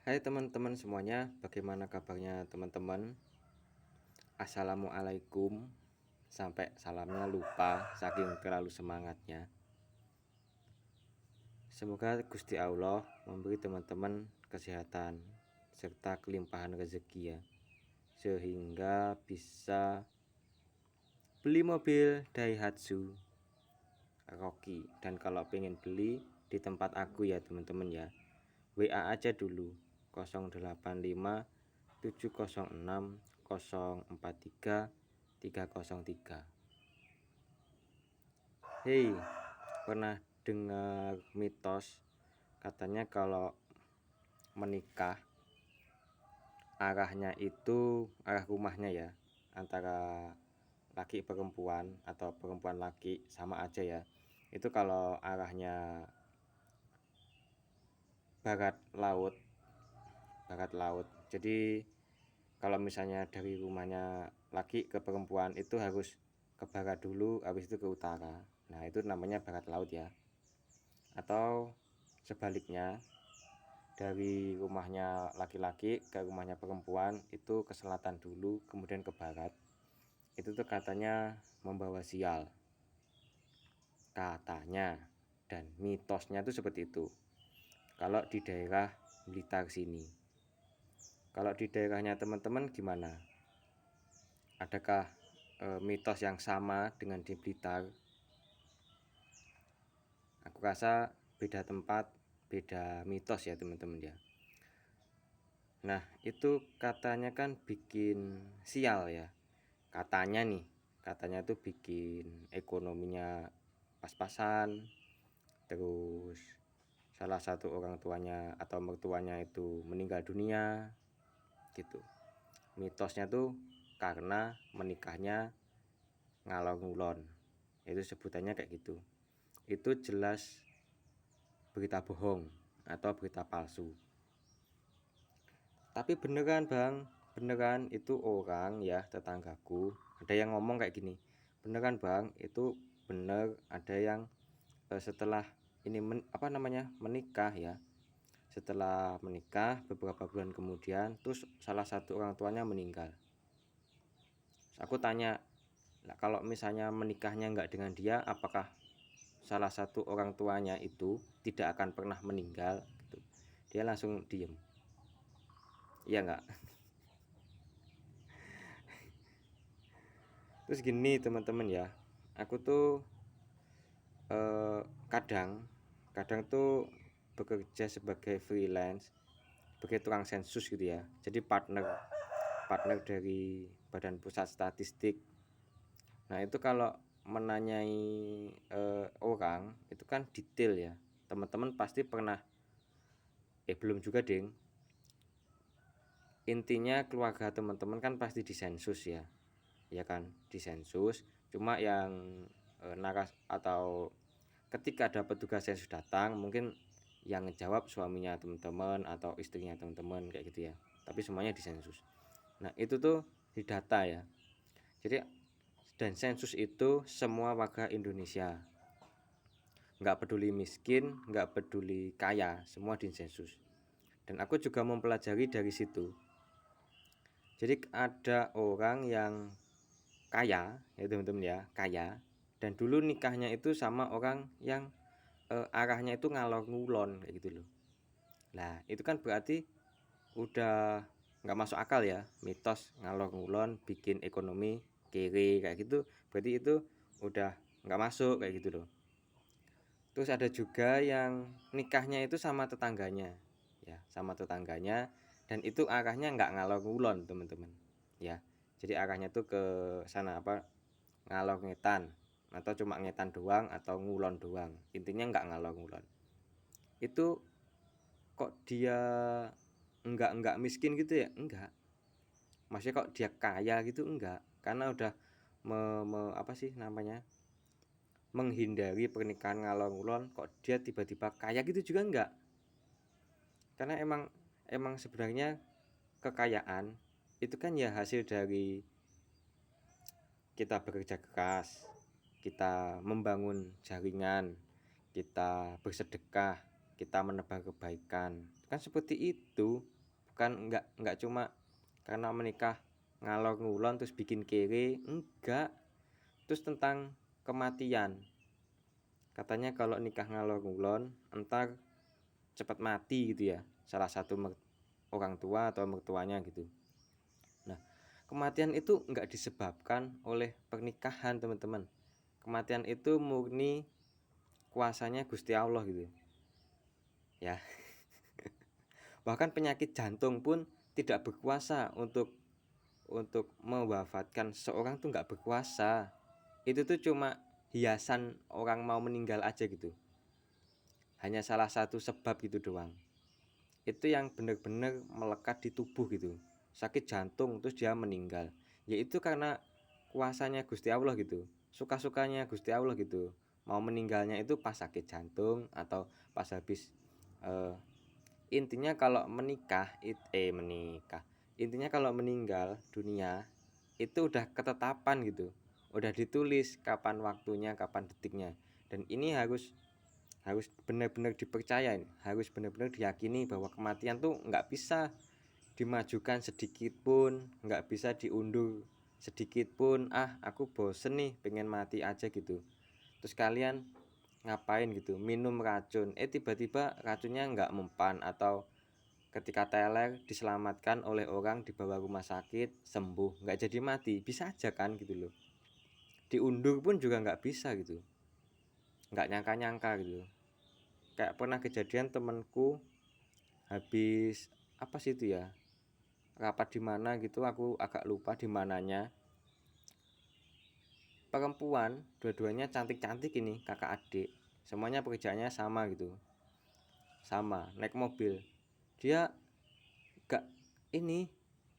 Hai teman-teman semuanya, bagaimana kabarnya teman-teman? Assalamualaikum. Sampai salamnya lupa saking terlalu semangatnya. Semoga Gusti Allah memberi teman-teman kesehatan serta kelimpahan rezeki ya, sehingga bisa beli mobil Daihatsu Rocky. Dan kalau pengen beli di tempat aku ya teman-teman ya, WA aja dulu 085 706 043 303. Hei, pernah dengar mitos katanya kalau menikah arah rumahnya ya, antara laki perempuan atau perempuan laki sama aja ya. Itu kalau arahnya barat laut. Jadi kalau misalnya dari rumahnya laki ke perempuan itu harus ke barat dulu, habis itu ke utara. Nah, itu namanya barat laut ya. Atau sebaliknya, dari rumahnya laki-laki ke rumahnya perempuan itu ke selatan dulu, kemudian ke barat. Itu tuh katanya membawa sial. Katanya, dan mitosnya tuh seperti itu. Kalau di daerah Blitar sini. Kalau di daerahnya teman-teman gimana? Adakah mitos yang sama dengan di Blitar? Aku rasa beda tempat, beda mitos ya teman-teman ya. Nah, itu katanya kan bikin sial ya. Katanya tuh bikin ekonominya pas-pasan. Terus salah satu orang tuanya atau mertuanya itu meninggal dunia gitu. Mitosnya tuh karena menikahnya ngalor ngulon. Itu sebutannya kayak gitu. Itu jelas berita bohong atau berita palsu. Tapi beneran bang, beneran itu orang ya, tetanggaku ada yang ngomong kayak gini, beneran bang, itu bener ada yang setelah ini menikah ya, setelah menikah beberapa bulan kemudian terus salah satu orang tuanya meninggal. Aku tanya, nah, kalau misalnya menikahnya nggak dengan dia, apakah salah satu orang tuanya itu tidak akan pernah meninggal gitu? Dia langsung diem. Iya nggak? Terus gini teman-teman ya, aku tuh kadang tuh bekerja sebagai freelance, sebagai tukang sensus gitu ya. Jadi partner dari Badan Pusat Statistik. Nah, itu kalau menanyai orang itu kan detail ya. Teman-teman pasti pernah, belum juga ding. Intinya keluarga teman-teman kan pasti disensus ya. Ya kan, disensus. Cuma yang naras atau ketika ada petugas sensus datang, mungkin yang ngejawab suaminya teman-teman atau istrinya teman-teman kayak gitu ya. Tapi semuanya disensus. Nah, itu tuh didata ya. Jadi dan sensus itu semua warga Indonesia, nggak peduli miskin, nggak peduli kaya, semua disensus. Dan aku juga mempelajari dari situ. Jadi ada orang yang kaya ya teman-teman ya, kaya, dan dulu nikahnya itu sama orang yang arahnya itu ngalor ngulon kayak gitu loh. Nah, itu kan berarti udah nggak masuk akal ya, mitos ngalor ngulon bikin ekonomi kere kayak gitu, berarti itu udah nggak masuk kayak gitu loh. Terus ada juga yang nikahnya itu sama tetangganya ya, sama tetangganya, dan itu arahnya nggak ngalor ngulon teman-teman ya. Jadi arahnya tuh ke sana ngalor ngetan, atau cuma ngetan doang atau ngulon doang, intinya nggak ngalor ngulon. Itu kok dia enggak miskin gitu ya? Enggak. Maksudnya kok dia kaya gitu? Enggak. Karena udah menghindari pernikahan ngalor ngulon, kok dia tiba-tiba kaya gitu juga enggak. Karena emang sebenarnya kekayaan itu kan ya hasil dari kita bekerja keras, kita membangun jaringan, kita bersedekah, kita menebar kebaikan. Kan seperti itu. Bukan enggak cuma karena menikah ngalor ngulon terus bikin kere, enggak. Terus tentang kematian. Katanya kalau nikah ngalor ngulon entar cepat mati gitu ya. Salah satu orang tua atau mertuanya gitu. Nah, kematian itu enggak disebabkan oleh pernikahan, teman-teman. Kematian itu murni kuasanya Gusti Allah gitu. Ya. Bahkan penyakit jantung pun tidak berkuasa untuk mewafatkan seorang tuh enggak berkuasa. Itu tuh cuma hiasan orang mau meninggal aja gitu. Hanya salah satu sebab gitu doang. Itu yang benar-benar melekat di tubuh gitu. Sakit jantung terus dia meninggal. Yaitu karena kuasanya Gusti Allah gitu. Suka-sukanya Gusti Allah gitu. Mau meninggalnya itu pas sakit jantung atau pas habis intinya kalau menikah intinya kalau meninggal dunia itu udah ketetapan gitu, udah ditulis kapan waktunya, kapan detiknya, dan ini harus benar-benar dipercaya, harus benar-benar diyakini bahwa kematian tuh nggak bisa dimajukan sedikit pun, nggak bisa diundur sedikit pun. Aku bosen nih pengen mati aja gitu, terus kalian ngapain gitu, minum racun, tiba-tiba racunnya nggak mempan, atau ketika teler diselamatkan oleh orang dibawa rumah sakit sembuh, nggak jadi mati, bisa aja kan gitu loh. Diundur pun juga nggak bisa gitu, nggak nyangka-nyangka gitu. Kayak pernah kejadian temenku habis apa sih itu ya, rapat di mana gitu, aku agak lupa di mananya. Perempuan, dua-duanya cantik-cantik ini, kakak adik, semuanya pekerjaannya sama gitu, sama naik mobil. Dia gak ini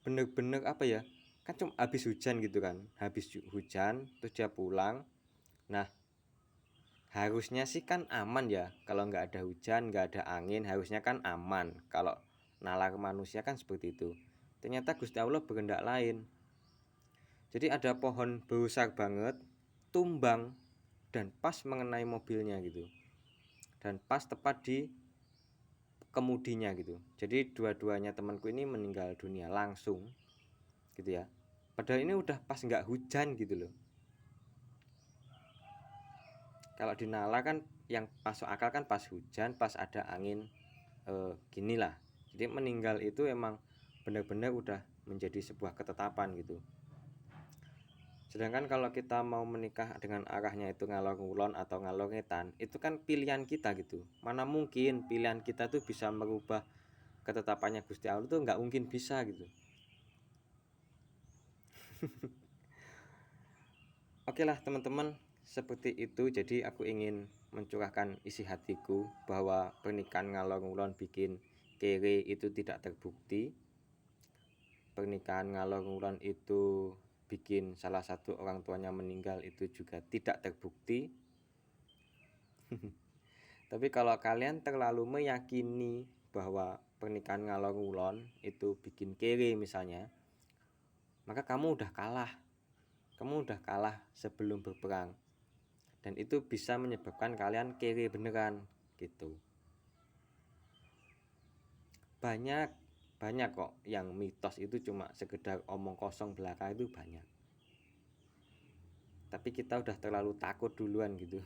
bener-bener apa ya, kan cuma habis hujan gitu kan, habis hujan terus dia pulang. Nah, harusnya sih kan aman ya, kalau nggak ada hujan, nggak ada angin, harusnya kan aman kalau nalar manusia kan seperti itu. Ternyata Gusti Allah berkehendak lain. Jadi ada pohon besar banget tumbang dan pas mengenai mobilnya gitu, dan pas tepat di kemudinya gitu. Jadi dua-duanya temanku ini meninggal dunia langsung gitu ya, padahal ini udah pas nggak hujan gitu loh. Kalau di nalar kan yang masuk akal kan pas hujan, pas ada angin, gini lah. Jadi meninggal itu emang benar-benar udah menjadi sebuah ketetapan gitu. Sedangkan kalau kita mau menikah dengan arahnya itu ngalor ngulon atau ngalor ngetan, itu kan pilihan kita gitu. Mana mungkin pilihan kita tuh bisa merubah ketetapannya Gusti Allah, tuh nggak mungkin bisa gitu. Oke lah teman-teman, seperti itu. Jadi aku ingin mencurahkan isi hatiku bahwa pernikahan ngalor ngulon bikin kere itu tidak terbukti. Pernikahan ngalor ngulon itu bikin salah satu orang tuanya meninggal itu juga tidak terbukti. Tapi kalau kalian terlalu meyakini bahwa pernikahan ngalor ngulon itu bikin kere misalnya, maka kamu udah kalah. Kamu udah kalah sebelum berperang. Dan itu bisa menyebabkan kalian kere beneran gitu. Banyak kok yang mitos itu cuma sekedar omong kosong belaka, itu banyak. Tapi kita udah terlalu takut duluan gitu.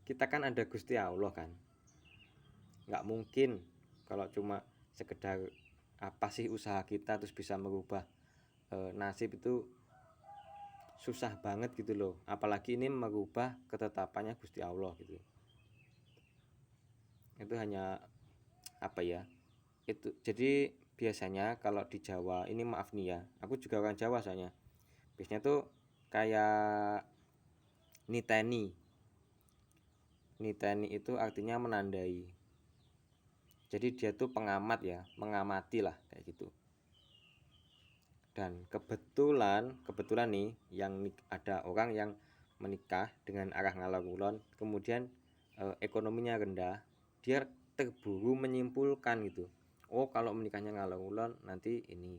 Kita kan ada Gusti Allah kan. Nggak mungkin kalau cuma sekedar apa sih usaha kita terus bisa merubah nasib, itu susah banget gitu loh. Apalagi ini merubah ketetapannya Gusti Allah gitu. Itu hanya apa ya? Itu jadi biasanya kalau di Jawa ini, maaf nih ya, aku juga orang Jawa soalnya. Biasanya tuh kayak niteni. Niteni itu artinya menandai. Jadi dia tuh pengamat ya, mengamati lah kayak gitu. Dan kebetulan nih yang ada orang yang menikah dengan arah ngalor ngulon, kemudian ekonominya rendah, dia terburu menyimpulkan gitu. Oh, kalau menikahnya ngalor ngulon nanti ini,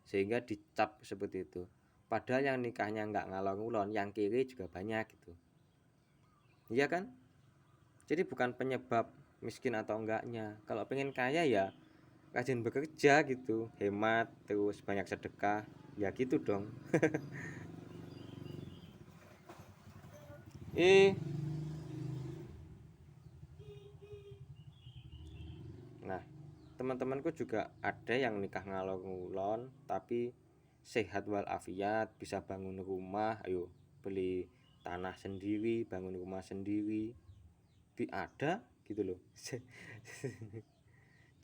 sehingga dicap seperti itu. Padahal yang nikahnya nggak ngalor ngulon, yang kiri juga banyak gitu. Iya kan? Jadi bukan penyebab miskin atau enggaknya. Kalau pengen kaya ya rajin bekerja gitu, hemat, terus banyak sedekah, ya gitu dong. eh nah, teman-temanku juga ada yang nikah ngalor ngulon tapi sehat walafiat, bisa bangun rumah, ayo beli tanah sendiri, bangun rumah sendiri, ada gitu loh.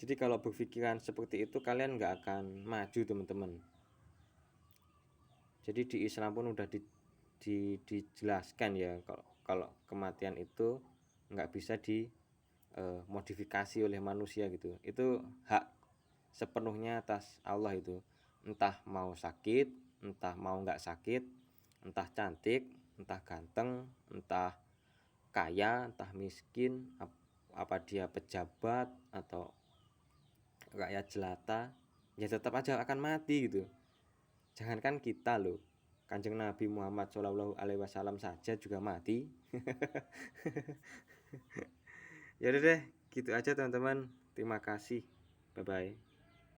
Jadi kalau berpikiran seperti itu kalian nggak akan maju teman-teman. Jadi di Islam pun udah dijelaskan ya, kalau kematian itu nggak bisa dimodifikasi oleh manusia gitu. Itu hak sepenuhnya atas Allah itu. Entah mau sakit, entah mau nggak sakit, entah cantik, entah ganteng, entah kaya, entah miskin, apa dia pejabat atau rakyat jelata, ya tetap aja akan mati gitu. Jangankan kita loh, Kanjeng Nabi Muhammad SAW saja juga mati. Ya udah deh, gitu aja teman-teman. Terima kasih. Bye bye.